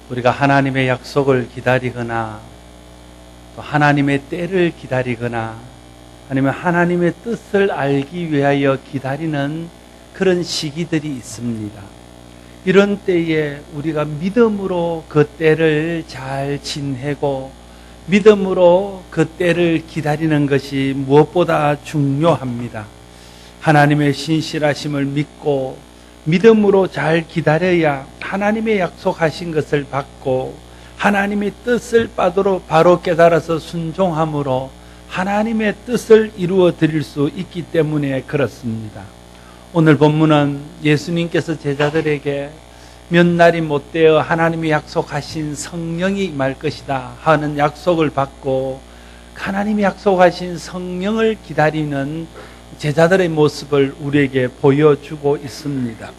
우리가 하나님의 약속을 기다리거나 또 하나님의 때를 기다리거나 아니면 하나님의 뜻을 알기 위하여 기다리는 그런 시기들이 있습니다. 이런 때에 우리가 믿음으로 그 때를 잘 지내고 믿음으로 그 때를 기다리는 것이 무엇보다 중요합니다. 하나님의 신실하심을 믿고 믿음으로 잘 기다려야 하나님의 약속하신 것을 받고 하나님의 뜻을 바로 깨달아서 순종함으로 하나님의 뜻을 이루어 드릴 수 있기 때문에 그렇습니다. 오늘 본문은 예수님께서 제자들에게 몇 날이 못되어 하나님이 약속하신 성령이 임할 것이다 하는 약속을 받고 하나님이 약속하신 성령을 기다리는 제자들의 모습을 우리에게 보여주고 있습니다.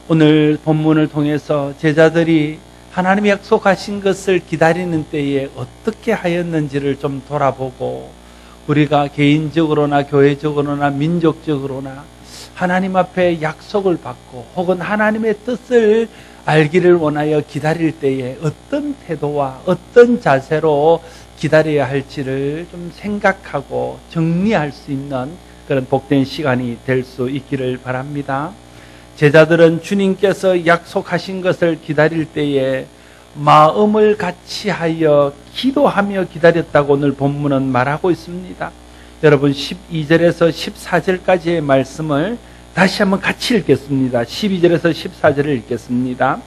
오늘 본문을 통해서 제자들이 하나님이 약속하신 것을 기다리는 때에 어떻게 하였는지를 좀 돌아보고 우리가 개인적으로나 교회적으로나 민족적으로나 하나님 앞에 약속을 받고 혹은 하나님의 뜻을 알기를 원하여 기다릴 때에 어떤 태도와 어떤 자세로 기다려야 할지를 좀 생각하고 정리할 수 있는 그런 복된 시간이 될 수 있기를 바랍니다. 제자들은 주님께서 약속하신 것을 기다릴 때에 마음을 같이 하여 기도하며 기다렸다고 오늘 본문은 말하고 있습니다. 여러분 12절에서 14절까지의 말씀을 다시 한번 같이 읽겠습니다. 12절에서 14절을 읽겠습니다.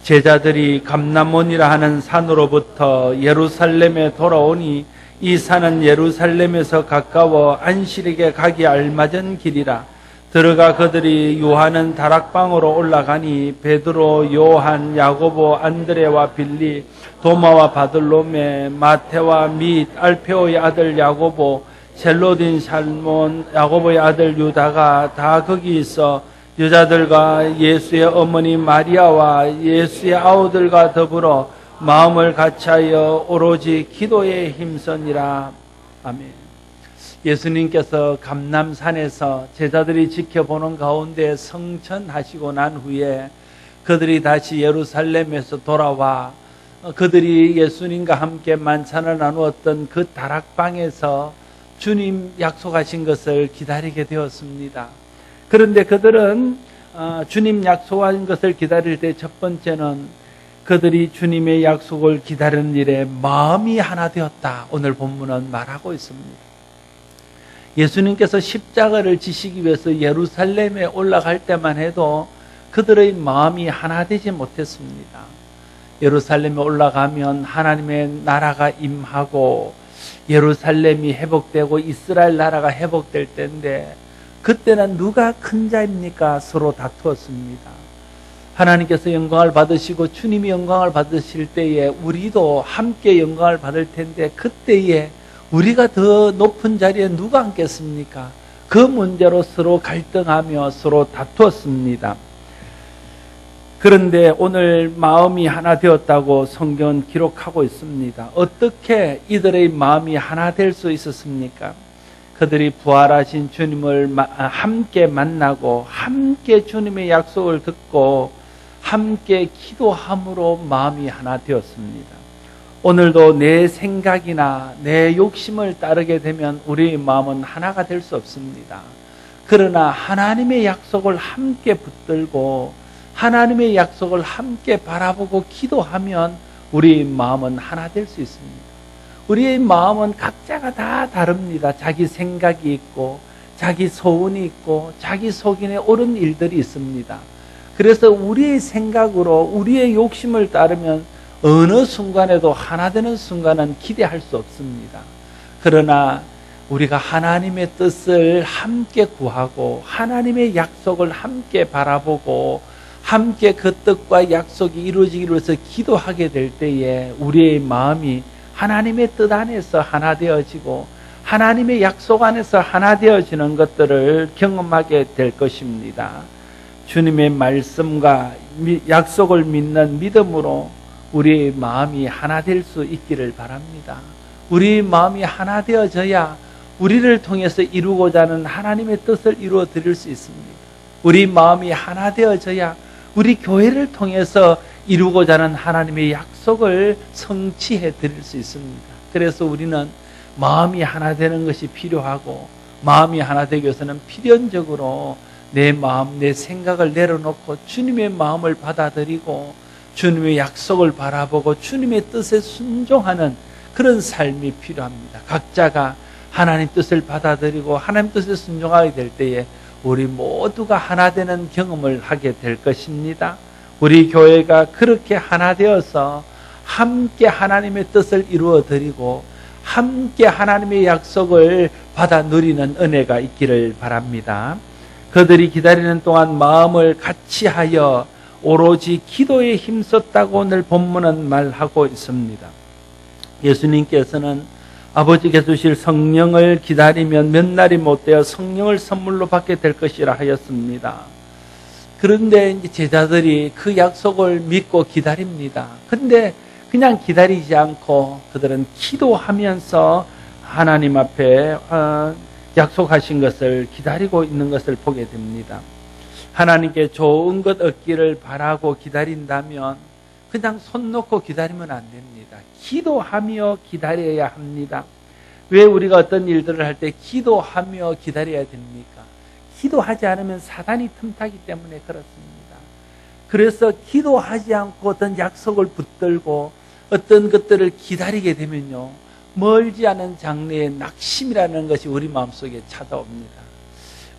제자들이 감람원이라 하는 산으로부터 예루살렘에 돌아오니 이 산은 예루살렘에서 가까워 안식일에 가기 알맞은 길이라. 들어가 그들이 요한은 다락방으로 올라가니 베드로, 요한, 야고보, 안드레와 빌리, 도마와 바들로메, 마테와 및 알페오의 아들 야고보, 셀로딘 살몬, 야고보의 아들 유다가 다 거기 있어 여자들과 예수의 어머니 마리아와 예수의 아우들과 더불어 마음을 같이하여 오로지 기도에 힘쓰니라. 아멘. 예수님께서 감람산에서 제자들이 지켜보는 가운데 성천하시고 난 후에 그들이 다시 예루살렘에서 돌아와 그들이 예수님과 함께 만찬을 나누었던 그 다락방에서 주님 약속하신 것을 기다리게 되었습니다. 그런데 그들은 주님 약속한 것을 기다릴 때 첫 번째는 그들이 주님의 약속을 기다리는 일에 마음이 하나 되었다. 오늘 본문은 말하고 있습니다. 예수님께서 십자가를 지시기 위해서 예루살렘에 올라갈 때만 해도 그들의 마음이 하나 되지 못했습니다. 예루살렘에 올라가면 하나님의 나라가 임하고 예루살렘이 회복되고 이스라엘 나라가 회복될 때인데 그때는 누가 큰 자입니까? 서로 다투었습니다. 하나님께서 영광을 받으시고 주님이 영광을 받으실 때에 우리도 함께 영광을 받을 텐데 그때에 우리가 더 높은 자리에 누가 앉겠습니까? 그 문제로 서로 갈등하며 서로 다투었습니다. 그런데 오늘 마음이 하나 되었다고 성경은 기록하고 있습니다. 어떻게 이들의 마음이 하나 될 수 있었습니까? 그들이 부활하신 주님을 함께 만나고 함께 주님의 약속을 듣고 함께 기도함으로 마음이 하나 되었습니다. 오늘도 내 생각이나 내 욕심을 따르게 되면 우리의 마음은 하나가 될 수 없습니다. 그러나 하나님의 약속을 함께 붙들고 하나님의 약속을 함께 바라보고 기도하면 우리의 마음은 하나 될 수 있습니다. 우리의 마음은 각자가 다 다릅니다. 자기 생각이 있고 자기 소원이 있고 자기 속인에 옳은 일들이 있습니다. 그래서 우리의 생각으로 우리의 욕심을 따르면 어느 순간에도 하나 되는 순간은 기대할 수 없습니다. 그러나 우리가 하나님의 뜻을 함께 구하고 하나님의 약속을 함께 바라보고 함께 그 뜻과 약속이 이루어지기 위해서 기도하게 될 때에 우리의 마음이 하나님의 뜻 안에서 하나 되어지고 하나님의 약속 안에서 하나 되어지는 것들을 경험하게 될 것입니다. 주님의 말씀과 약속을 믿는 믿음으로 우리의 마음이 하나 될 수 있기를 바랍니다. 우리의 마음이 하나 되어져야 우리를 통해서 이루고자 하는 하나님의 뜻을 이루어 드릴 수 있습니다. 우리 마음이 하나 되어져야 우리 교회를 통해서 이루고자 하는 하나님의 약속을 성취해 드릴 수 있습니다. 그래서 우리는 마음이 하나 되는 것이 필요하고, 마음이 하나 되기 위해서는 필연적으로 내 마음, 내 생각을 내려놓고 주님의 마음을 받아들이고 주님의 약속을 바라보고 주님의 뜻에 순종하는 그런 삶이 필요합니다. 각자가 하나님 뜻을 받아들이고 하나님 뜻에 순종하게 될 때에 우리 모두가 하나 되는 경험을 하게 될 것입니다. 우리 교회가 그렇게 하나 되어서 함께 하나님의 뜻을 이루어 드리고 함께 하나님의 약속을 받아 누리는 은혜가 있기를 바랍니다. 그들이 기다리는 동안 마음을 같이 하여 오로지 기도에 힘썼다고 오늘 본문은 말하고 있습니다. 예수님께서는 아버지께서 주실 성령을 기다리면 몇 날이 못되어 성령을 선물로 받게 될 것이라 하였습니다. 그런데 이제 제자들이 그 약속을 믿고 기다립니다. 그런데 그냥 기다리지 않고 그들은 기도하면서 하나님 앞에 약속하신 것을 기다리고 있는 것을 보게 됩니다. 하나님께 좋은 것 얻기를 바라고 기다린다면 그냥 손 놓고 기다리면 안 됩니다. 기도하며 기다려야 합니다. 왜 우리가 어떤 일들을 할 때 기도하며 기다려야 됩니까? 기도하지 않으면 사단이 틈타기 때문에 그렇습니다. 그래서 기도하지 않고 어떤 약속을 붙들고 어떤 것들을 기다리게 되면요, 멀지 않은 장래에 낙심이라는 것이 우리 마음속에 찾아옵니다.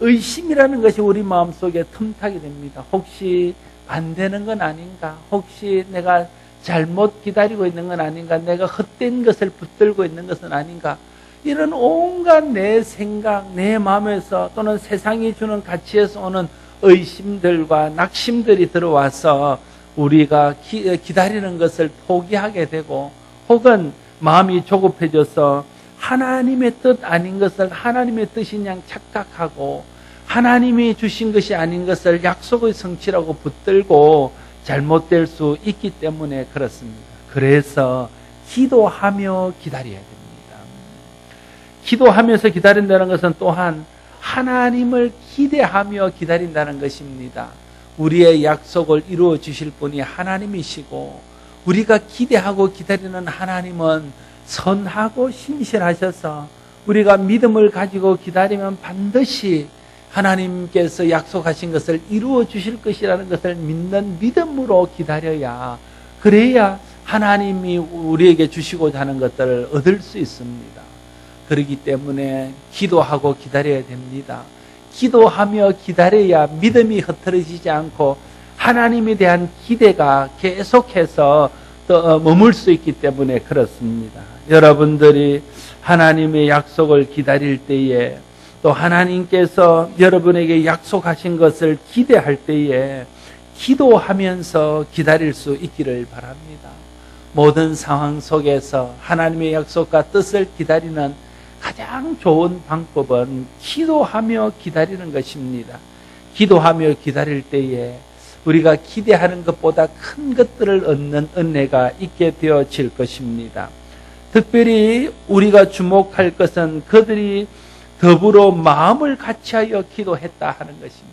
의심이라는 것이 우리 마음속에 틈타게 됩니다. 혹시 안 되는 건 아닌가? 혹시 내가 잘못 기다리고 있는 건 아닌가? 내가 헛된 것을 붙들고 있는 것은 아닌가? 이런 온갖 내 생각, 내 마음에서 또는 세상이 주는 가치에서 오는 의심들과 낙심들이 들어와서 우리가 기다리는 것을 포기하게 되고, 혹은 마음이 조급해져서 하나님의 뜻 아닌 것을 하나님의 뜻인 양 착각하고 하나님이 주신 것이 아닌 것을 약속의 성취라고 붙들고 잘못될 수 있기 때문에 그렇습니다. 그래서 기도하며 기다려야 됩니다. 기도하면서 기다린다는 것은 또한 하나님을 기대하며 기다린다는 것입니다. 우리의 약속을 이루어 주실 분이 하나님이시고 우리가 기대하고 기다리는 하나님은 선하고 신실하셔서 우리가 믿음을 가지고 기다리면 반드시 하나님께서 약속하신 것을 이루어 주실 것이라는 것을 믿는 믿음으로 기다려야, 그래야 하나님이 우리에게 주시고자 하는 것들을 얻을 수 있습니다. 그렇기 때문에 기도하고 기다려야 됩니다. 기도하며 기다려야 믿음이 흐트러지지 않고 하나님에 대한 기대가 계속해서 머물 수 있기 때문에 그렇습니다. 여러분들이 하나님의 약속을 기다릴 때에, 또 하나님께서 여러분에게 약속하신 것을 기대할 때에 기도하면서 기다릴 수 있기를 바랍니다. 모든 상황 속에서 하나님의 약속과 뜻을 기다리는 가장 좋은 방법은 기도하며 기다리는 것입니다. 기도하며 기다릴 때에 우리가 기대하는 것보다 큰 것들을 얻는 은혜가 있게 되어질 것입니다. 특별히 우리가 주목할 것은 그들이 더불어 마음을 같이하여 기도했다 하는 것입니다.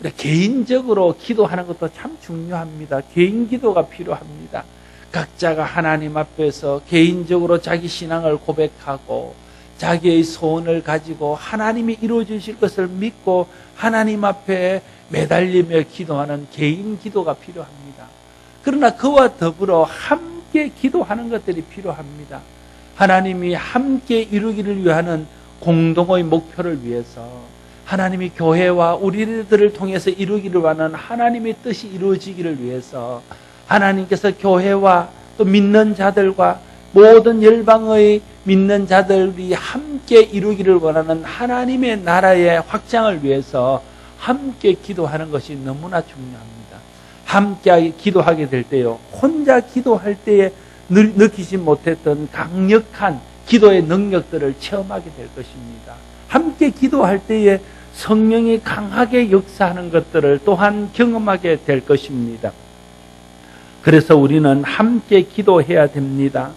우리가 개인적으로 기도하는 것도 참 중요합니다. 개인 기도가 필요합니다. 각자가 하나님 앞에서 개인적으로 자기 신앙을 고백하고 자기의 소원을 가지고 하나님이 이루어 주실 것을 믿고 하나님 앞에 매달리며 기도하는 개인 기도가 필요합니다. 그러나 그와 더불어 함께 기도하는 것들이 필요합니다. 하나님이 함께 이루기를 위하는 공동의 목표를 위해서, 하나님이 교회와 우리들을 통해서 이루기를 원하는 하나님의 뜻이 이루어지기를 위해서 하나님께서 교회와 또 믿는 자들과 모든 열방의 믿는 자들이 함께 이루기를 원하는 하나님의 나라의 확장을 위해서 함께 기도하는 것이 너무나 중요합니다. 함께 기도하게 될 때요, 혼자 기도할 때에 느끼지 못했던 강력한 기도의 능력들을 체험하게 될 것입니다. 함께 기도할 때에 성령이 강하게 역사하는 것들을 또한 경험하게 될 것입니다. 그래서 우리는 함께 기도해야 됩니다.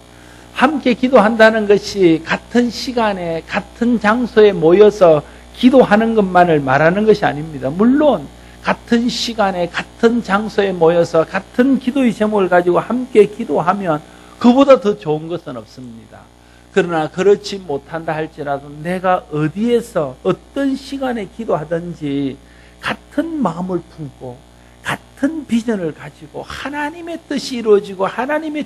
함께 기도한다는 것이 같은 시간에 같은 장소에 모여서 기도하는 것만을 말하는 것이 아닙니다. 물론 같은 시간에 같은 장소에 모여서 같은 기도의 제목을 가지고 함께 기도하면 그보다 더 좋은 것은 없습니다. 그러나 그렇지 못한다 할지라도 내가 어디에서 어떤 시간에 기도하든지 같은 마음을 품고 같은 비전을 가지고 하나님의 뜻이 이루어지고 하나님의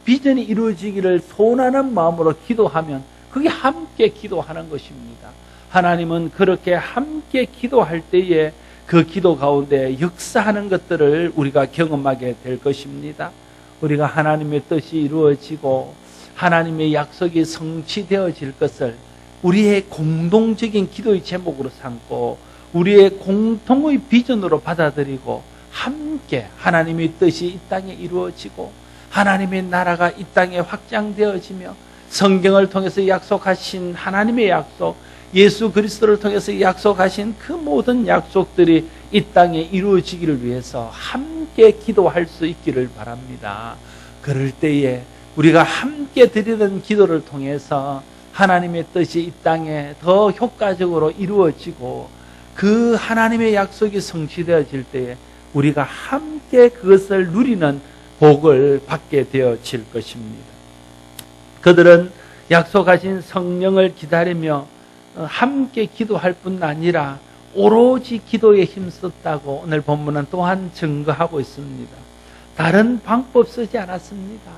비전이 이루어지기를 소원하는 마음으로 기도하면 그게 함께 기도하는 것입니다. 하나님은 그렇게 함께 기도할 때에 그 기도 가운데 역사하는 것들을 우리가 경험하게 될 것입니다. 우리가 하나님의 뜻이 이루어지고 하나님의 약속이 성취되어질 것을 우리의 공동적인 기도의 제목으로 삼고 우리의 공통의 비전으로 받아들이고 함께 하나님의 뜻이 이 땅에 이루어지고 하나님의 나라가 이 땅에 확장되어지며 성경을 통해서 약속하신 하나님의 약속, 예수 그리스도를 통해서 약속하신 그 모든 약속들이 이 땅에 이루어지기를 위해서 함께 기도할 수 있기를 바랍니다. 그럴 때에 우리가 함께 드리는 기도를 통해서 하나님의 뜻이 이 땅에 더 효과적으로 이루어지고 그 하나님의 약속이 성취되어질 때에 우리가 함께 그것을 누리는 복을 받게 되어질 것입니다. 그들은 약속하신 성령을 기다리며 함께 기도할 뿐 아니라 오로지 기도에 힘썼다고 오늘 본문은 또한 증거하고 있습니다. 다른 방법 쓰지 않았습니다.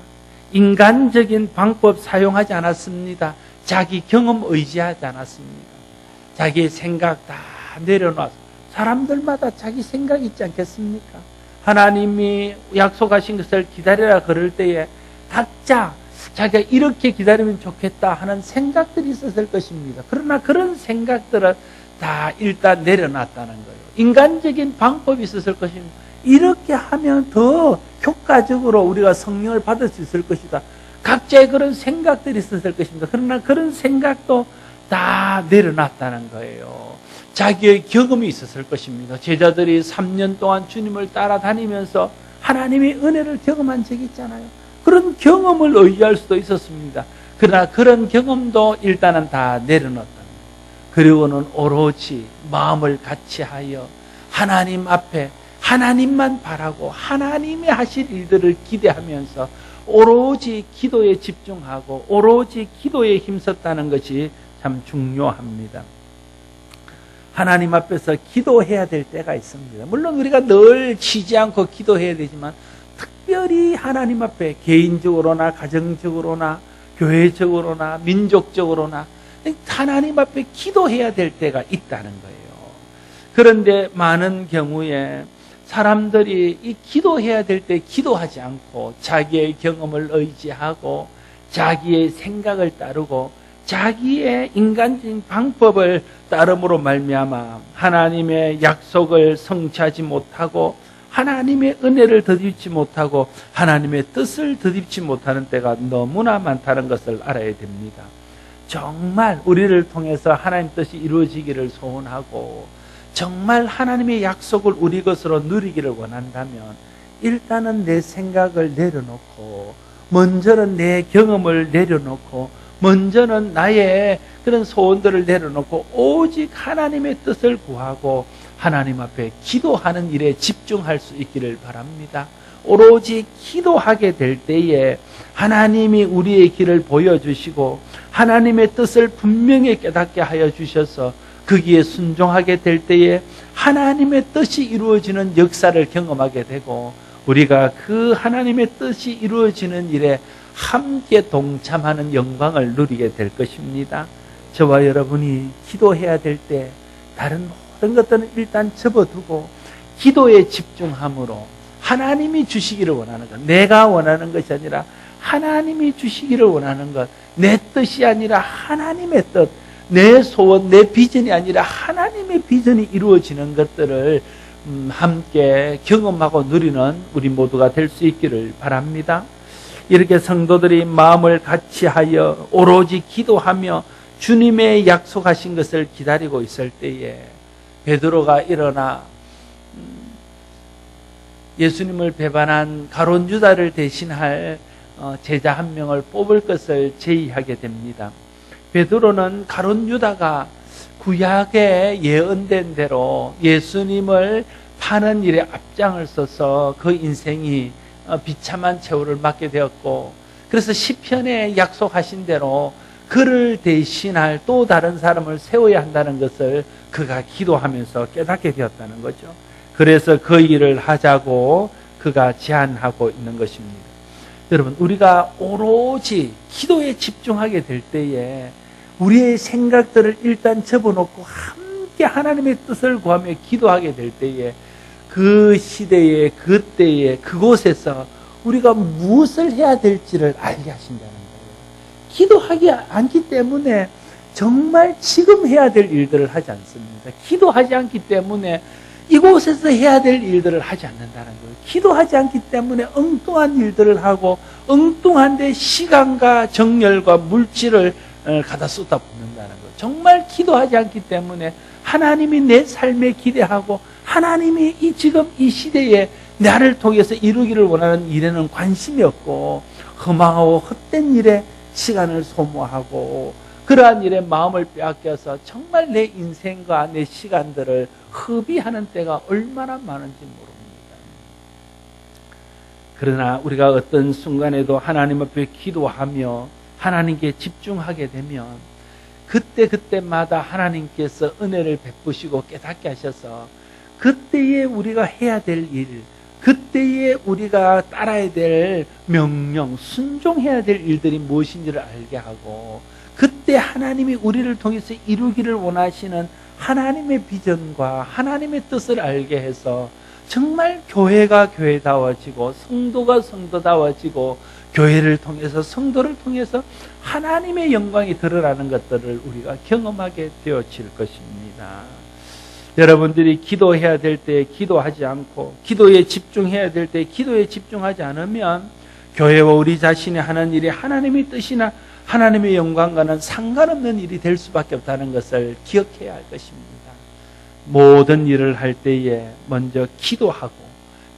인간적인 방법 사용하지 않았습니다. 자기 경험 의지하지 않았습니다. 자기의 생각 다 내려놔서 사람들마다 자기 생각 있지 않겠습니까? 하나님이 약속하신 것을 기다리라 그럴 때에 각자 자기가 이렇게 기다리면 좋겠다 하는 생각들이 있었을 것입니다. 그러나 그런 생각들은 다 일단 내려놨다는 거예요. 인간적인 방법이 있었을 것입니다. 이렇게 하면 더 효과적으로 우리가 성령을 받을 수 있을 것이다. 각자의 그런 생각들이 있었을 것입니다. 그러나 그런 생각도 다 내려놨다는 거예요. 자기의 경험이 있었을 것입니다. 제자들이 3년 동안 주님을 따라다니면서 하나님의 은혜를 경험한 적이 있잖아요. 그런 경험을 의지할 수도 있었습니다. 그러나 그런 경험도 일단은 다 내려놨다는 거예요. 그리고는 오로지 마음을 같이하여 하나님 앞에 하나님만 바라고 하나님이 하실 일들을 기대하면서 오로지 기도에 집중하고 오로지 기도에 힘썼다는 것이 참 중요합니다. 하나님 앞에서 기도해야 될 때가 있습니다. 물론 우리가 늘 쉬지 않고 기도해야 되지만 특별히 하나님 앞에 개인적으로나 가정적으로나 교회적으로나 민족적으로나 하나님 앞에 기도해야 될 때가 있다는 거예요. 그런데 많은 경우에 사람들이 이 기도해야 될 때 기도하지 않고 자기의 경험을 의지하고 자기의 생각을 따르고 자기의 인간적인 방법을 따름으로 말미암아 하나님의 약속을 성취하지 못하고 하나님의 은혜를 덧입지 못하고 하나님의 뜻을 덧입지 못하는 때가 너무나 많다는 것을 알아야 됩니다. 정말 우리를 통해서 하나님 뜻이 이루어지기를 소원하고 정말 하나님의 약속을 우리 것으로 누리기를 원한다면 일단은 내 생각을 내려놓고 먼저는 내 경험을 내려놓고 먼저는 나의 그런 소원들을 내려놓고 오직 하나님의 뜻을 구하고 하나님 앞에 기도하는 일에 집중할 수 있기를 바랍니다. 오로지 기도하게 될 때에 하나님이 우리의 길을 보여주시고 하나님의 뜻을 분명히 깨닫게 하여 주셔서 거기에 순종하게 될 때에 하나님의 뜻이 이루어지는 역사를 경험하게 되고 우리가 그 하나님의 뜻이 이루어지는 일에 함께 동참하는 영광을 누리게 될 것입니다. 저와 여러분이 기도해야 될 때 다른 모든 것들은 일단 접어두고 기도에 집중함으로 하나님이 주시기를 원하는 것, 내가 원하는 것이 아니라 하나님이 주시기를 원하는 것, 내 뜻이 아니라 하나님의 뜻, 내 소원, 내 비전이 아니라 하나님의 비전이 이루어지는 것들을 함께 경험하고 누리는 우리 모두가 될 수 있기를 바랍니다. 이렇게 성도들이 마음을 같이하여 오로지 기도하며 주님의 약속하신 것을 기다리고 있을 때에 베드로가 일어나 예수님을 배반한 가룟 유다를 대신할 제자 한 명을 뽑을 것을 제의하게 됩니다. 베드로는 가룟 유다가 구약에 예언된 대로 예수님을 하는 일에 앞장을 서서 그 인생이 비참한 최후를 맞게 되었고, 그래서 시편에 약속하신 대로 그를 대신할 또 다른 사람을 세워야 한다는 것을 그가 기도하면서 깨닫게 되었다는 거죠. 그래서 그 일을 하자고 그가 제안하고 있는 것입니다. 여러분, 우리가 오로지 기도에 집중하게 될 때에 우리의 생각들을 일단 접어놓고 함께 하나님의 뜻을 구하며 기도하게 될 때에 그 시대에, 그때에, 그곳에서 우리가 무엇을 해야 될지를 알게 하신다는 거예요. 기도하지 않기 때문에 정말 지금 해야 될 일들을 하지 않습니다. 기도하지 않기 때문에 이곳에서 해야 될 일들을 하지 않는다는 거예요. 기도하지 않기 때문에 엉뚱한 일들을 하고 엉뚱한 데 시간과 정열과 물질을 갖다 쏟아붓는다는 거예요. 정말 기도하지 않기 때문에 하나님이 내 삶에 기대하고 하나님이 지금 이 시대에 나를 통해서 이루기를 원하는 일에는 관심이 없고 허망하고 헛된 일에 시간을 소모하고 그러한 일에 마음을 빼앗겨서 정말 내 인생과 내 시간들을 허비하는 때가 얼마나 많은지 모릅니다. 그러나 우리가 어떤 순간에도 하나님 앞에 기도하며 하나님께 집중하게 되면 그때마다 하나님께서 은혜를 베푸시고 깨닫게 하셔서 그때에 우리가 해야 될 일, 그때에 우리가 따라야 될 명령, 순종해야 될 일들이 무엇인지를 알게 하고 그때 하나님이 우리를 통해서 이루기를 원하시는 하나님의 비전과 하나님의 뜻을 알게 해서 정말 교회가 교회다워지고 성도가 성도다워지고 교회를 통해서 성도를 통해서 하나님의 영광이 드러나는 것들을 우리가 경험하게 되어질 것입니다. 여러분들이 기도해야 될 때 기도하지 않고 기도에 집중해야 될 때 기도에 집중하지 않으면 교회와 우리 자신이 하는 일이 하나님의 뜻이나 하나님의 영광과는 상관없는 일이 될 수밖에 없다는 것을 기억해야 할 것입니다. 모든 일을 할 때에 먼저 기도하고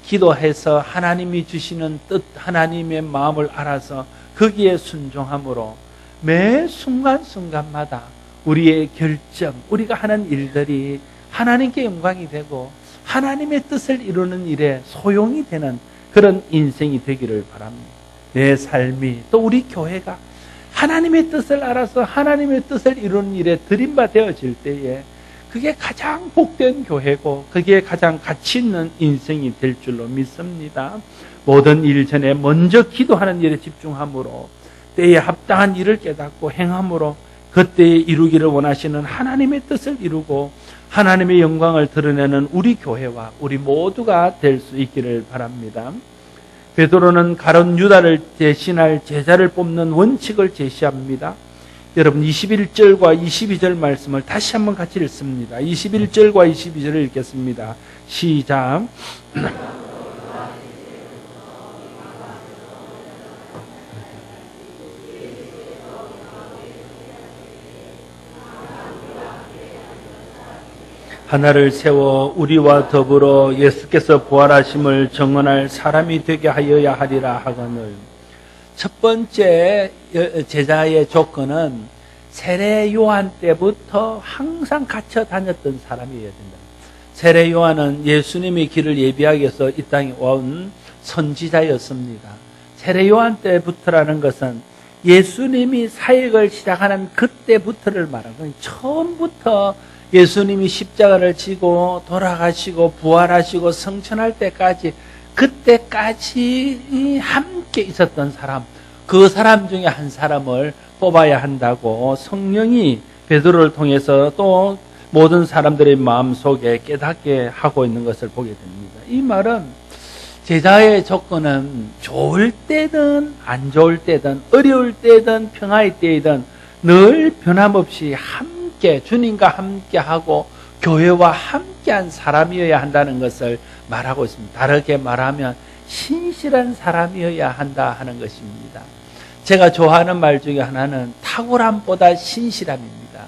기도해서 하나님이 주시는 뜻, 하나님의 마음을 알아서 거기에 순종함으로 매 순간순간마다 우리의 결정, 우리가 하는 일들이 하나님께 영광이 되고 하나님의 뜻을 이루는 일에 소용이 되는 그런 인생이 되기를 바랍니다. 내 삶이 또 우리 교회가 하나님의 뜻을 알아서 하나님의 뜻을 이루는 일에 들임받아질 때에 그게 가장 복된 교회고 그게 가장 가치 있는 인생이 될 줄로 믿습니다. 모든 일 전에 먼저 기도하는 일에 집중함으로 때에 합당한 일을 깨닫고 행함으로 그때에 이루기를 원하시는 하나님의 뜻을 이루고 하나님의 영광을 드러내는 우리 교회와 우리 모두가 될 수 있기를 바랍니다. 베드로는 가룟 유다를 대신할 제자를 뽑는 원칙을 제시합니다. 여러분 21절과 22절 말씀을 다시 한번 같이 읽습니다. 21절과 22절을 읽겠습니다. 시작. 하나를 세워 우리와 더불어 예수께서 부활하심을 증언할 사람이 되게 하여야 하리라 하거늘. 첫 번째 제자의 조건은 세례 요한 때부터 항상 갇혀 다녔던 사람이어야 된다. 세례 요한은 예수님의 길을 예비하기 위해서 이 땅에 온 선지자였습니다. 세례 요한 때부터라는 것은 예수님이 사역을 시작하는 그때부터를 말하는 거예요. 처음부터 예수님이 십자가를 지고 돌아가시고 부활하시고 성천할 때까지 그때까지 함께 있었던 사람, 그 사람 중에 한 사람을 뽑아야 한다고 성령이 베드로를 통해서 또 모든 사람들의 마음속에 깨닫게 하고 있는 것을 보게 됩니다. 이 말은 제자의 조건은 좋을 때든 안 좋을 때든 어려울 때든 평화의 때이든 늘 변함없이 함께 주님과 함께하고 교회와 함께한 사람이어야 한다는 것을 말하고 있습니다. 다르게 말하면 신실한 사람이어야 한다 하는 것입니다. 제가 좋아하는 말 중에 하나는 탁월함보다 신실함입니다.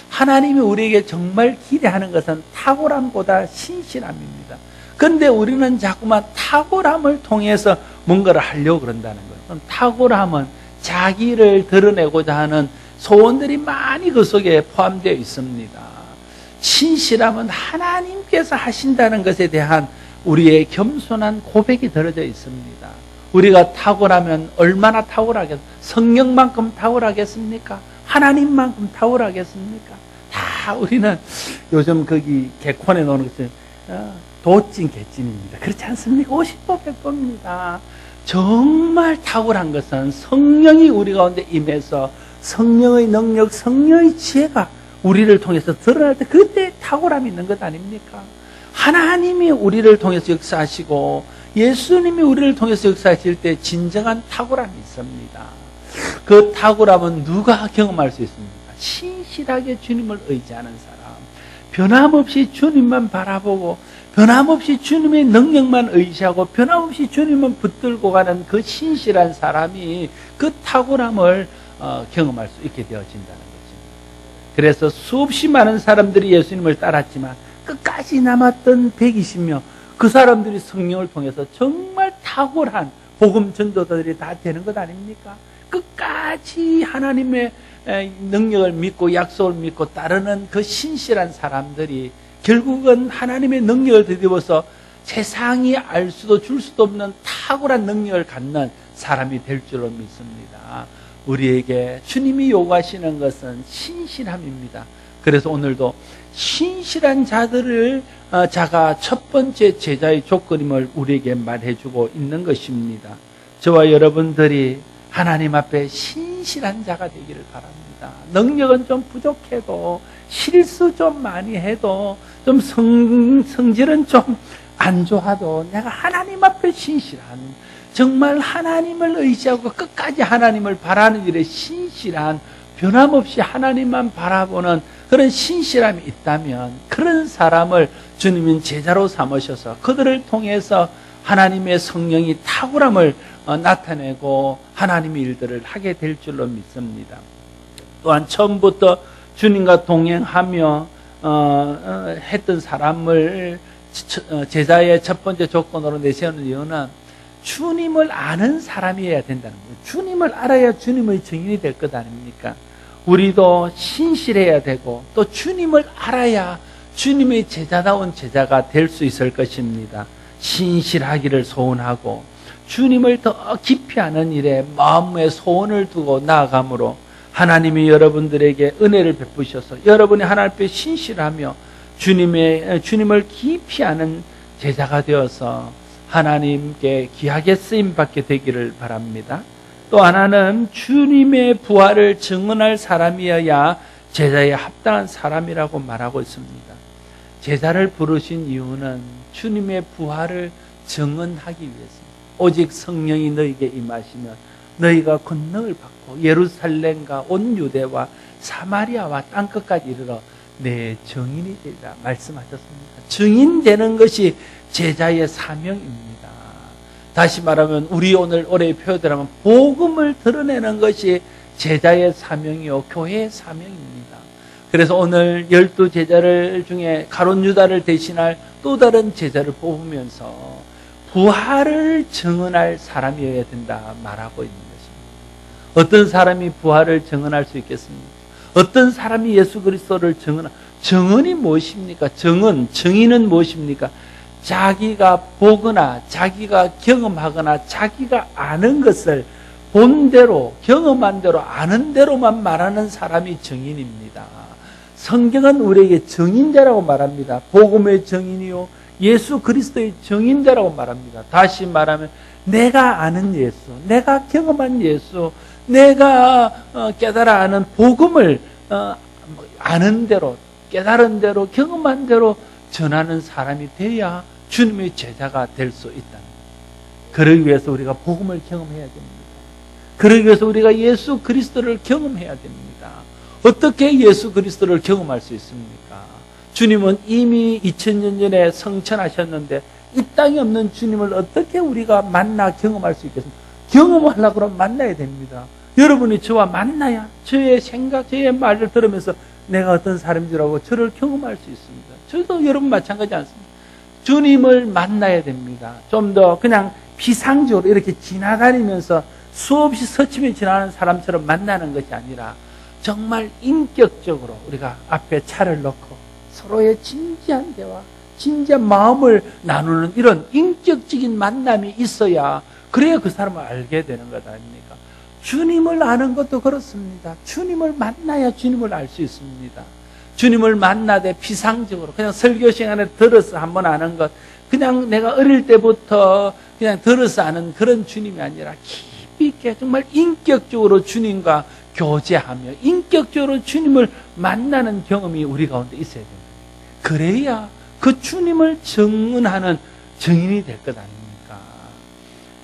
하나님이 우리에게 정말 기대하는 것은 탁월함보다 신실함입니다. 그런데 우리는 자꾸만 탁월함을 통해서 뭔가를 하려고 그런다는 거예요. 탁월함은 자기를 드러내고자 하는 소원들이 많이 그 속에 포함되어 있습니다. 신실함은 하나님께서 하신다는 것에 대한 우리의 겸손한 고백이 들어져 있습니다. 우리가 탁월하면 얼마나 탁월하겠습니까? 성령만큼 탁월하겠습니까? 하나님만큼 탁월하겠습니까? 다 우리는 요즘 거기 개콘에 나오는 것은 도찐 개찐입니다. 그렇지 않습니까? 50보 100보입니다. 정말 탁월한 것은 성령이 우리 가운데 임해서 성령의 능력, 성령의 지혜가 우리를 통해서 드러날 때 그때 탁월함이 있는 것 아닙니까? 하나님이 우리를 통해서 역사하시고 예수님이 우리를 통해서 역사하실 때 진정한 탁월함이 있습니다. 그 탁월함은 누가 경험할 수 있습니까? 신실하게 주님을 의지하는 사람, 변함없이 주님만 바라보고 변함없이 주님의 능력만 의지하고 변함없이 주님만 붙들고 가는 그 신실한 사람이 그 탁월함을 경험할 수 있게 되어진다는 것입니다. 그래서 수없이 많은 사람들이 예수님을 따랐지만 끝까지 남았던 120명, 그 사람들이 성령을 통해서 정말 탁월한 복음 전도자들이 다 되는 것 아닙니까? 끝까지 하나님의 능력을 믿고 약속을 믿고 따르는 그 신실한 사람들이 결국은 하나님의 능력을 뒤집어서 세상이 알 수도 줄 수도 없는 탁월한 능력을 갖는 사람이 될 줄로 믿습니다. 우리에게 주님이 요구하시는 것은 신실함입니다. 그래서 오늘도 신실한 자가 첫 번째 제자의 조건임을 우리에게 말해주고 있는 것입니다. 저와 여러분들이 하나님 앞에 신실한 자가 되기를 바랍니다. 능력은 좀 부족해도 실수 좀 많이 해도 좀 성질은 좀 안 좋아도 내가 하나님 앞에 신실한, 정말 하나님을 의지하고 끝까지 하나님을 바라는 일에 신실한, 변함없이 하나님만 바라보는 그런 신실함이 있다면 그런 사람을 주님은 제자로 삼으셔서 그들을 통해서 하나님의 성령이 탁월함을 나타내고 하나님의 일들을 하게 될 줄로 믿습니다. 또한 처음부터 주님과 동행하며 했던 사람을 제자의 첫 번째 조건으로 내세우는 이유는 주님을 아는 사람이어야 된다는 거예요. 주님을 알아야 주님의 증인이 될 것 아닙니까? 우리도 신실해야 되고 또 주님을 알아야 주님의 제자다운 제자가 될 수 있을 것입니다. 신실하기를 소원하고 주님을 더 깊이 아는 일에 마음의 소원을 두고 나아가므로 하나님이 여러분들에게 은혜를 베푸셔서 여러분이 하나님 앞에 신실하며 주님을 깊이 아는 제자가 되어서 하나님께 귀하게 쓰임받게 되기를 바랍니다. 또 하나는 주님의 부활을 증언할 사람이어야 제자에 합당한 사람이라고 말하고 있습니다. 제자를 부르신 이유는 주님의 부활을 증언하기 위해서입니다. 오직 성령이 너희에게 임하시면 너희가 권능을 받고 예루살렘과 온 유대와 사마리아와 땅끝까지 이르러 내 증인이 되리라 말씀하셨습니다. 증인되는 것이 제자의 사명입니다. 다시 말하면 우리 올해의 표현대로 하면 복음을 드러내는 것이 제자의 사명이요 교회의 사명입니다. 그래서 오늘 12제자를 중에 가룟 유다를 대신할 또 다른 제자를 뽑으면서 부활을 증언할 사람이어야 된다 말하고 있는 것입니다. 어떤 사람이 부활을 증언할 수 있겠습니까? 어떤 사람이 예수 그리스도를 증언이 무엇입니까? 증인은 무엇입니까? 자기가 보거나 자기가 경험하거나 자기가 아는 것을 본 대로 경험한 대로 아는 대로만 말하는 사람이 증인입니다. 성경은 우리에게 증인되라고 말합니다. 복음의 증인이요 예수 그리스도의 증인되라고 말합니다. 다시 말하면 내가 아는 예수, 내가 경험한 예수, 내가 깨달아 아는 복음을 아는 대로 깨달은 대로 경험한 대로 전하는 사람이 돼야 주님의 제자가 될 수 있다. 그러기 위해서 우리가 복음을 경험해야 됩니다. 그러기 위해서 우리가 예수 그리스도를 경험해야 됩니다. 어떻게 예수 그리스도를 경험할 수 있습니까? 주님은 이미 2000년 전에 성천하셨는데 이 땅에 없는 주님을 어떻게 우리가 만나 경험할 수 있겠습니까? 경험하려고 그러면 만나야 됩니다. 여러분이 저와 만나야 저의 생각, 저의 말을 들으면서 내가 어떤 사람인지라고 저를 경험할 수 있습니다. 저도 여러분 마찬가지 않습니다. 주님을 만나야 됩니다. 좀 더 그냥 피상적으로 이렇게 지나다니면서 수없이 스치며 지나가는 사람처럼 만나는 것이 아니라 정말 인격적으로 우리가 앞에 차를 놓고 서로의 진지한 대화, 진지한 마음을 나누는 이런 인격적인 만남이 있어야 그래야 그 사람을 알게 되는 것 아닙니까? 주님을 아는 것도 그렇습니다. 주님을 만나야 주님을 알 수 있습니다. 주님을 만나되 피상적으로 그냥 설교 시간에 들어서 한번 아는 것, 그냥 내가 어릴 때부터 그냥 들어서 아는 그런 주님이 아니라 깊이 있게 정말 인격적으로 주님과 교제하며 인격적으로 주님을 만나는 경험이 우리 가운데 있어야 됩니다. 그래야 그 주님을 증언하는 증인이 될 것 아닙니까?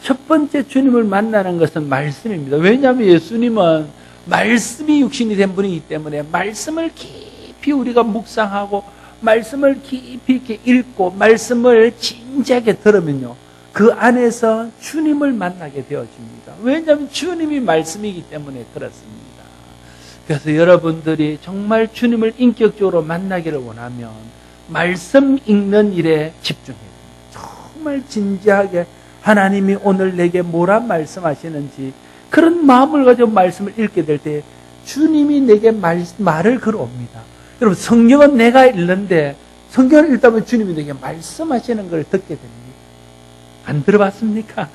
첫 번째 주님을 만나는 것은 말씀입니다. 왜냐하면 예수님은 말씀이 육신이 된 분이기 때문에 말씀을 깊이 우리가 묵상하고 말씀을 깊이 있게 읽고 말씀을 진지하게 들으면요, 그 안에서 주님을 만나게 되어집니다. 왜냐하면 주님이 말씀이기 때문에 그렇습니다. 그래서 여러분들이 정말 주님을 인격적으로 만나기를 원하면 말씀 읽는 일에 집중해야 됩니다. 정말 진지하게 하나님이 오늘 내게 뭐라 말씀하시는지 그런 마음을 가지고 말씀을 읽게 될 때 주님이 내게 말을 걸어옵니다. 여러분, 성경은 내가 읽는데 성경을 읽다 보면 주님이 내게 말씀하시는 걸 듣게 됩니다. 안 들어봤습니까?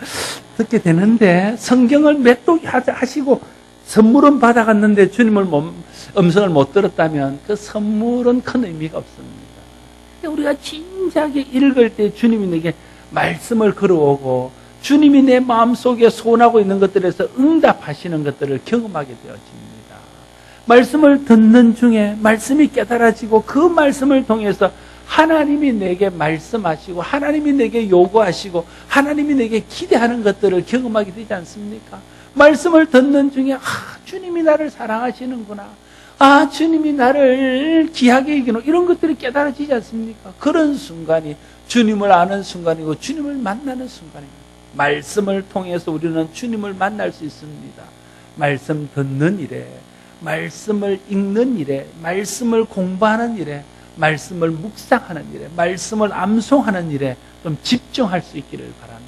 듣게 되는데 성경을 맺독하시고 선물은 받아갔는데 주님을 음성을 못 들었다면 그 선물은 큰 의미가 없습니다. 우리가 진지하게 읽을 때 주님이 내게 말씀을 걸어오고 주님이 내 마음속에 소원하고 있는 것들에서 응답하시는 것들을 경험하게 되어집니다. 말씀을 듣는 중에 말씀이 깨달아지고 그 말씀을 통해서 하나님이 내게 말씀하시고 하나님이 내게 요구하시고 하나님이 내게 기대하는 것들을 경험하게 되지 않습니까? 말씀을 듣는 중에 주님이 나를 사랑하시는구나, 주님이 나를 귀하게 여기는 이런 것들이 깨달아지지 않습니까? 그런 순간이 주님을 아는 순간이고 주님을 만나는 순간입니다. 말씀을 통해서 우리는 주님을 만날 수 있습니다. 말씀 듣는 일에, 말씀을 읽는 일에, 말씀을 공부하는 일에, 말씀을 묵상하는 일에, 말씀을 암송하는 일에 좀 집중할 수 있기를 바랍니다.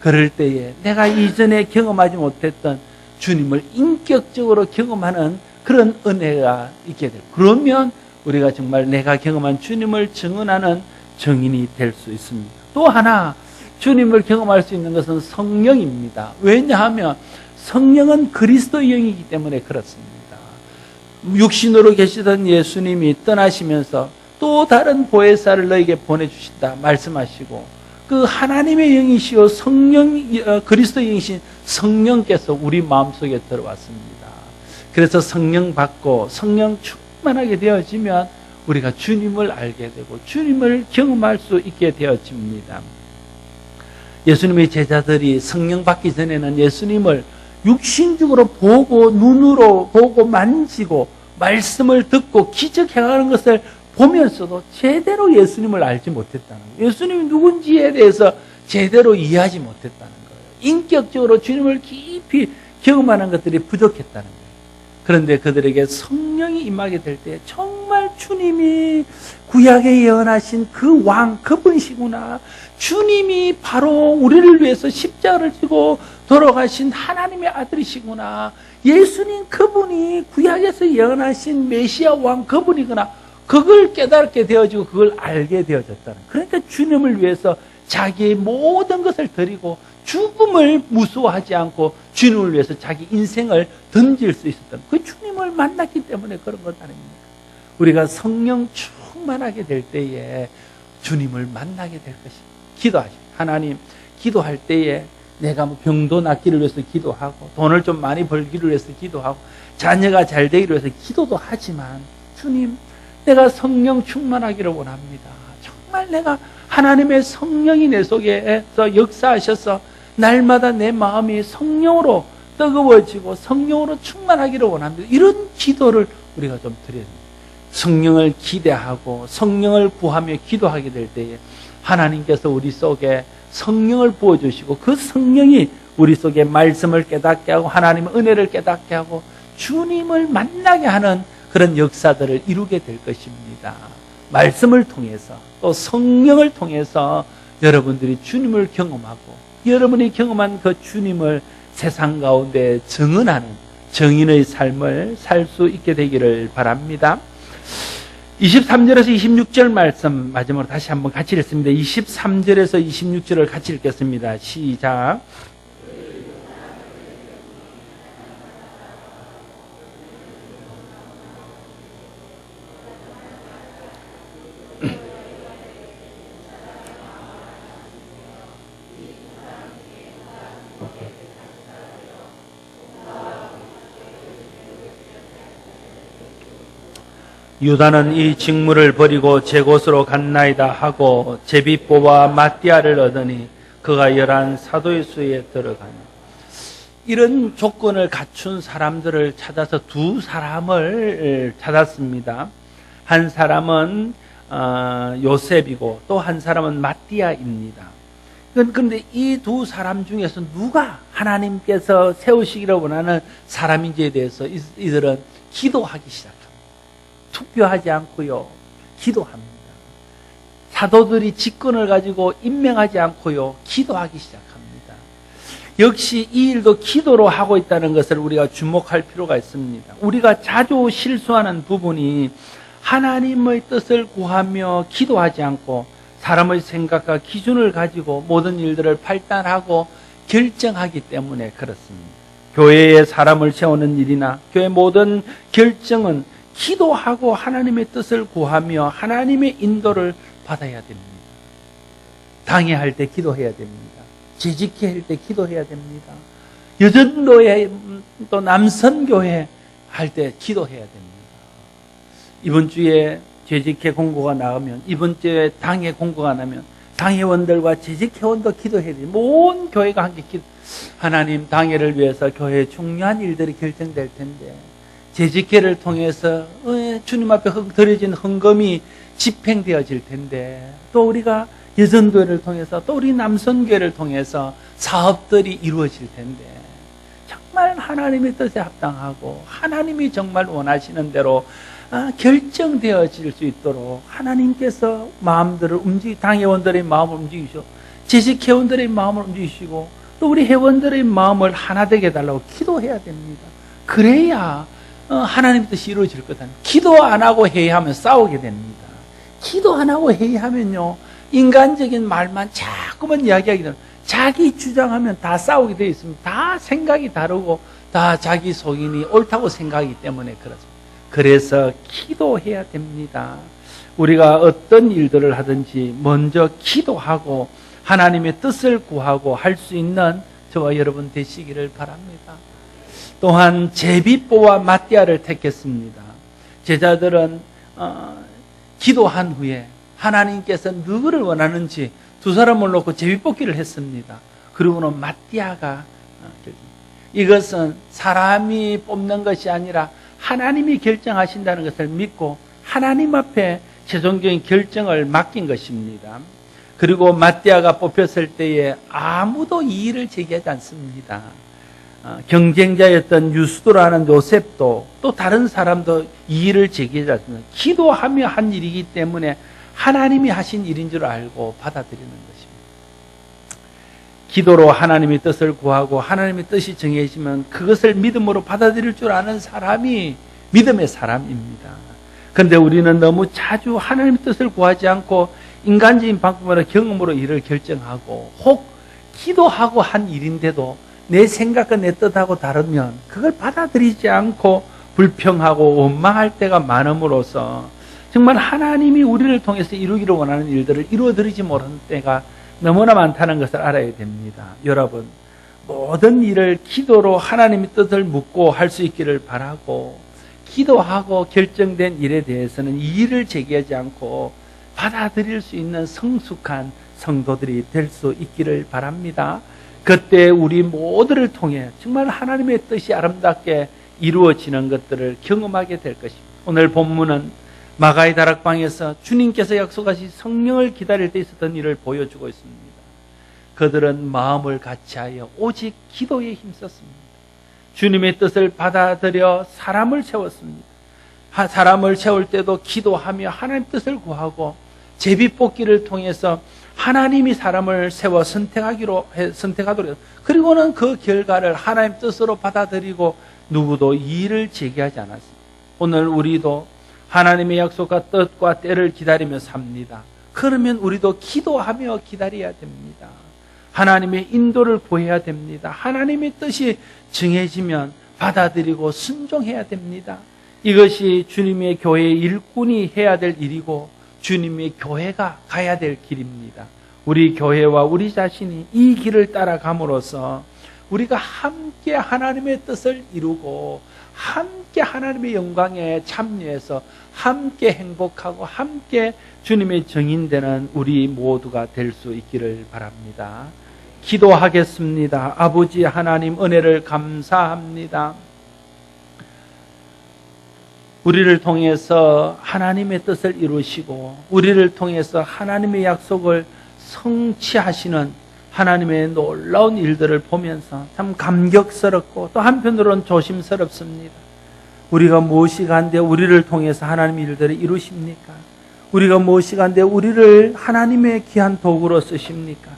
그럴 때에 내가 이전에 경험하지 못했던 주님을 인격적으로 경험하는 그런 은혜가 있게 돼요. 그러면 우리가 정말 내가 경험한 주님을 증언하는 증인이 될 수 있습니다. 또 하나 주님을 경험할 수 있는 것은 성령입니다. 왜냐하면 성령은 그리스도의 영이기 때문에 그렇습니다. 육신으로 계시던 예수님이 떠나시면서 또 다른 보혜사를 너에게 보내주신다 말씀하시고 그 하나님의 영이시요 그리스도의 영이신 성령께서 우리 마음속에 들어왔습니다. 그래서 성령 받고 성령 충만하게 되어지면 우리가 주님을 알게 되고 주님을 경험할 수 있게 되어집니다. 예수님의 제자들이 성령 받기 전에는 예수님을 육신적으로 보고 눈으로 보고 만지고 말씀을 듣고 기적 행하는 것을 보면서도 제대로 예수님을 알지 못했다는 거예요. 예수님이 누군지에 대해서 제대로 이해하지 못했다는 거예요. 인격적으로 주님을 깊이 경험하는 것들이 부족했다는 거예요. 그런데 그들에게 성령이 임하게 될 때 정말 주님이 구약에 예언하신 그 왕, 그분이시구나. 주님이 바로 우리를 위해서 십자가를 지고 돌아가신 하나님의 아들이시구나. 예수님 그분이 구약에서 예언하신 메시아 왕 그분이구나. 그걸 깨닫게 되어지고 그걸 알게 되어졌다는. 그러니까 주님을 위해서 자기의 모든 것을 드리고 죽음을 무서워하지 않고 주님을 위해서 자기 인생을 던질 수 있었던 그 주님을 만났기 때문에 그런 것 아닙니까? 우리가 성령 충만하게 될 때에 주님을 만나게 될 것입니다. 기도하십시오. 하나님, 기도할 때에 내가 병도 낫기를 위해서 기도하고 돈을 좀 많이 벌기를 위해서 기도하고 자녀가 잘 되기를 위해서 기도도 하지만 주님, 내가 성령 충만하기를 원합니다. 정말 내가 하나님의 성령이 내 속에서 역사하셔서 날마다 내 마음이 성령으로 뜨거워지고 성령으로 충만하기를 원합니다. 이런 기도를 우리가 좀 드려야 됩니다. 성령을 기대하고 성령을 구하며 기도하게 될 때에 하나님께서 우리 속에 성령을 부어주시고 그 성령이 우리 속에 말씀을 깨닫게 하고 하나님의 은혜를 깨닫게 하고 주님을 만나게 하는 그런 역사들을 이루게 될 것입니다. 말씀을 통해서 또 성령을 통해서 여러분들이 주님을 경험하고 여러분이 경험한 그 주님을 세상 가운데 증언하는 정인의 삶을 살 수 있게 되기를 바랍니다. 23절에서 26절 말씀 마지막으로 다시 한번 같이 읽습니다. 23절에서 26절을 같이 읽겠습니다. 시작. 유다는 이 직무를 버리고 제 곳으로 갔나이다 하고 제비뽀와 마띠아를 얻으니 그가 11 사도의 수에 들어가니. 이런 조건을 갖춘 사람들을 찾아서 두 사람을 찾았습니다. 한 사람은 요셉이고 또 한 사람은 마띠아입니다. 그런데 이 두 사람 중에서 누가 하나님께서 세우시기를 원하는 사람인지에 대해서 이들은 기도하기 시작합니다. 투표하지 않고요, 기도합니다. 사도들이 직권을 가지고 임명하지 않고요, 기도하기 시작합니다. 역시 이 일도 기도로 하고 있다는 것을 우리가 주목할 필요가 있습니다. 우리가 자주 실수하는 부분이 하나님의 뜻을 구하며 기도하지 않고 사람의 생각과 기준을 가지고 모든 일들을 판단하고 결정하기 때문에 그렇습니다. 교회에 사람을 세우는 일이나 교회 모든 결정은 기도하고 하나님의 뜻을 구하며 하나님의 인도를 받아야 됩니다. 당회할 때 기도해야 됩니다. 재직회 할 때 기도해야 됩니다. 여전도회 또 남선교회 할 때 기도해야 됩니다. 이번 주에 재직회 공고가 나오면, 이번 주에 당회 공고가 나면 당회원들과 재직회원도 기도해야 돼요. 온 교회가 함께 하나님, 당회를 위해서 교회에 중요한 일들이 결정될 텐데 재직회를 통해서 주님 앞에 드려진 헌금이 집행되어질 텐데, 또 우리가 여전도회를 통해서, 또 우리 남선교회를 통해서 사업들이 이루어질 텐데, 정말 하나님의 뜻에 합당하고 하나님이 정말 원하시는 대로 결정되어질 수 있도록 하나님께서 마음들을 당회원들의 마음을 움직이시고 재직회원들의 마음을 움직이시고 또 우리 회원들의 마음을 하나 되게 해달라고 기도해야 됩니다. 그래야 하나님의 뜻이 이루어질 거다. 기도 안 하고 회의하면 싸우게 됩니다. 기도 안 하고 회의하면요, 인간적인 말만 자꾸만 이야기하게 됩니다. 자기 주장하면 다 싸우게 되어 있습니다. 다 생각이 다르고 다 자기 속인이 옳다고 생각하기 때문에 그렇습니다. 그래서 기도해야 됩니다. 우리가 어떤 일들을 하든지 먼저 기도하고 하나님의 뜻을 구하고 할 수 있는 저와 여러분 되시기를 바랍니다. 또한 제비뽀와 마띠아를 택했습니다. 제자들은 기도한 후에 하나님께서 누구를 원하는지 두 사람을 놓고 제비뽑기를 했습니다. 그리고는 마띠아가 이것은 사람이 뽑는 것이 아니라 하나님이 결정하신다는 것을 믿고 하나님 앞에 최종적인 결정을 맡긴 것입니다. 그리고 마띠아가 뽑혔을 때에 아무도 이의를 제기하지 않습니다. 경쟁자였던 유스도라는 요셉도 또 다른 사람도 이의를 제기하지 않습니다. 기도하며 한 일이기 때문에 하나님이 하신 일인 줄 알고 받아들이는 것입니다. 기도로 하나님의 뜻을 구하고 하나님의 뜻이 정해지면 그것을 믿음으로 받아들일 줄 아는 사람이 믿음의 사람입니다. 그런데 우리는 너무 자주 하나님의 뜻을 구하지 않고 인간적인 방법으로 경험으로 일을 결정하고, 혹 기도하고 한 일인데도 내 생각과 내 뜻하고 다르면 그걸 받아들이지 않고 불평하고 원망할 때가 많음으로써 정말 하나님이 우리를 통해서 이루기를 원하는 일들을 이루어드리지 못하는 때가 너무나 많다는 것을 알아야 됩니다. 여러분, 모든 일을 기도로 하나님의 뜻을 묻고 할 수 있기를 바라고, 기도하고 결정된 일에 대해서는 이의를 제기하지 않고 받아들일 수 있는 성숙한 성도들이 될 수 있기를 바랍니다. 그때 우리 모두를 통해 정말 하나님의 뜻이 아름답게 이루어지는 것들을 경험하게 될 것입니다. 오늘 본문은 마가의 다락방에서 주님께서 약속하신 성령을 기다릴 때 있었던 일을 보여주고 있습니다. 그들은 마음을 같이하여 오직 기도에 힘썼습니다. 주님의 뜻을 받아들여 사람을 세웠습니다. 사람을 세울 때도 기도하며 하나님의 뜻을 구하고 제비뽑기를 통해서 하나님이 사람을 세워 선택하도록 했습니다. 그리고는 그 결과를 하나님의 뜻으로 받아들이고 누구도 이의를 제기하지 않았습니다. 오늘 우리도 하나님의 약속과 뜻과 때를 기다리며 삽니다. 그러면 우리도 기도하며 기다려야 됩니다. 하나님의 인도를 구해야 됩니다. 하나님의 뜻이 정해지면 받아들이고 순종해야 됩니다. 이것이 주님의 교회의 일꾼이 해야 될 일이고 주님의 교회가 가야 될 길입니다. 우리 교회와 우리 자신이 이 길을 따라감으로써 우리가 함께 하나님의 뜻을 이루고 함께 하나님의 영광에 참여해서 함께 행복하고 함께 주님의 증인되는 우리 모두가 될 수 있기를 바랍니다. 기도하겠습니다. 아버지 하나님, 은혜를 감사합니다. 우리를 통해서 하나님의 뜻을 이루시고 우리를 통해서 하나님의 약속을 성취하시는 하나님의 놀라운 일들을 보면서 참 감격스럽고 또 한편으로는 조심스럽습니다. 우리가 무엇이 간데 우리를 통해서 하나님의 일들을 이루십니까? 우리가 무엇이 간데 우리를 하나님의 귀한 도구로 쓰십니까?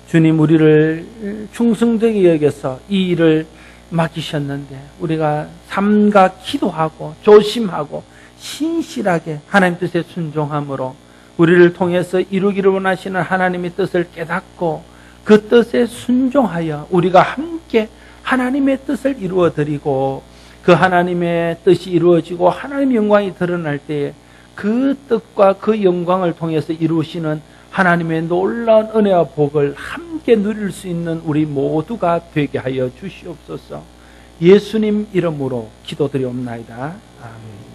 주님, 우리를 충성되게 여겨서 이 일을 맡기셨는데 우리가 삼가 기도하고 조심하고 신실하게 하나님 뜻에 순종함으로 우리를 통해서 이루기를 원하시는 하나님의 뜻을 깨닫고 그 뜻에 순종하여 우리가 함께 하나님의 뜻을 이루어드리고 그 하나님의 뜻이 이루어지고 하나님의 영광이 드러날 때에 그 뜻과 그 영광을 통해서 이루시는 하나님의 놀라운 은혜와 복을 함께 누릴 수 있는 우리 모두가 되게 하여 주시옵소서. 예수님 이름으로 기도드리옵나이다. 아멘.